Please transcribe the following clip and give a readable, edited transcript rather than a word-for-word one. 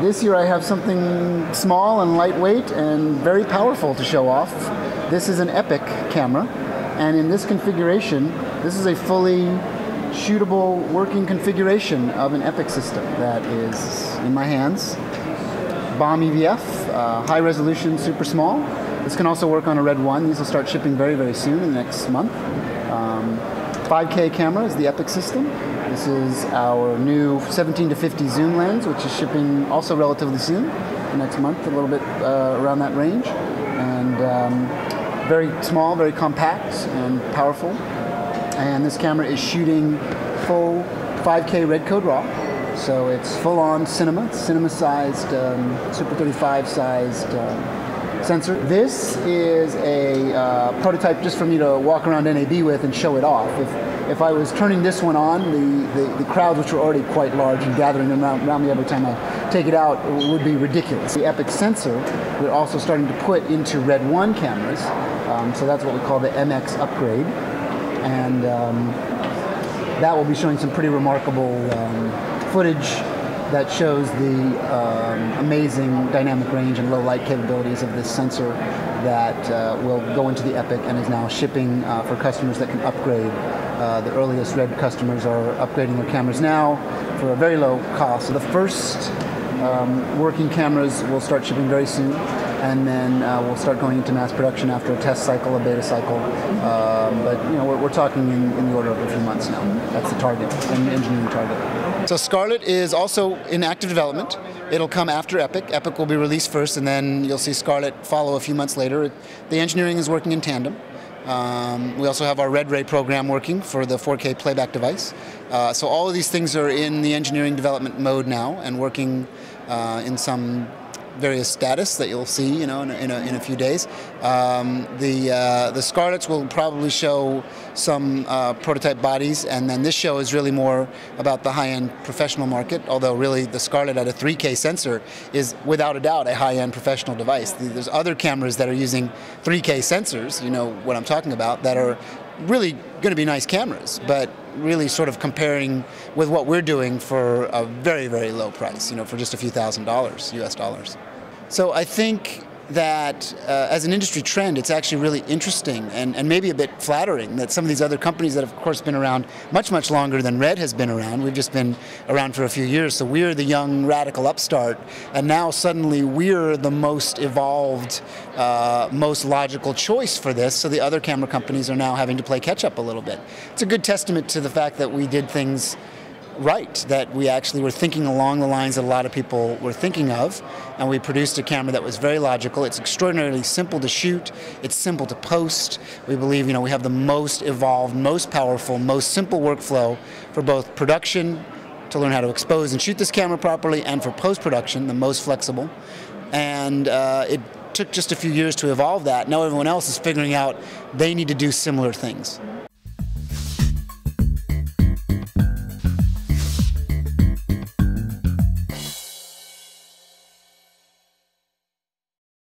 This year I have something small and lightweight and very powerful to show off. This is an Epic camera, and in this configuration, this is a fully shootable working configuration of an Epic system that is in my hands. Bomb EVF, high resolution, super small. This can also work on a Red 1. These will start shipping very, very soon in the next month. 5K camera is the Epic system. This is our new 17 to 50 zoom lens, which is shipping also relatively soon, next month, a little bit around that range. And very small, very compact and powerful. And this camera is shooting full 5K red code raw. So it's full-on cinema-sized, Super 35-sized sensor. This is a prototype just for me to walk around NAB with and show it off. If I was turning this one on, the crowds, which were already quite large and gathering around me every time I take it out, would be ridiculous. The Epic sensor, we're also starting to put into Red 1 cameras. So that's what we call the MX upgrade. And that will be showing some pretty remarkable footage that shows the amazing dynamic range and low light capabilities of this sensor that will go into the Epic and is now shipping for customers that can upgrade. The earliest Red customers are upgrading their cameras now for a very low cost. So the first working cameras will start shipping very soon, and then we'll start going into mass production after a test cycle, a beta cycle. But you know, we're talking in the order of a few months now. That's the target, an engineering target. So Scarlet is also in active development. It'll come after Epic. Epic will be released first, and then you'll see Scarlet follow a few months later. The engineering is working in tandem. We also have our Red Ray program working for the 4K playback device. So all of these things are in the engineering development mode now and working in some various status that you'll see, you know, in a few days. The Scarlets will probably show some prototype bodies, and then this show is really more about the high-end professional market, although really the Scarlet at a 3K sensor is without a doubt a high-end professional device. There's other cameras that are using 3K sensors, you know what I'm talking about, that are really going to be nice cameras, but really sort of comparing with what we're doing for a very, very low price, you know, for just a few $1,000s, US dollars. So I think that as an industry trend, it's actually really interesting and maybe a bit flattering that some of these other companies that have, of course, been around much, much longer than Red has been around. We've just been around for a few years, so we're the young radical upstart, and now suddenly we're the most evolved, most logical choice for this, so the other camera companies are now having to play catch up a little bit. It's a good testament to the fact that we did things right, that we actually were thinking along the lines that a lot of people were thinking of, and we produced a camera that was very logical. It's extraordinarily simple to shoot, it's simple to post. We believe, you know, we have the most evolved, most powerful, most simple workflow for both production, to learn how to expose and shoot this camera properly, and for post-production, the most flexible. And it took just a few years to evolve that. Now everyone else is figuring out they need to do similar things.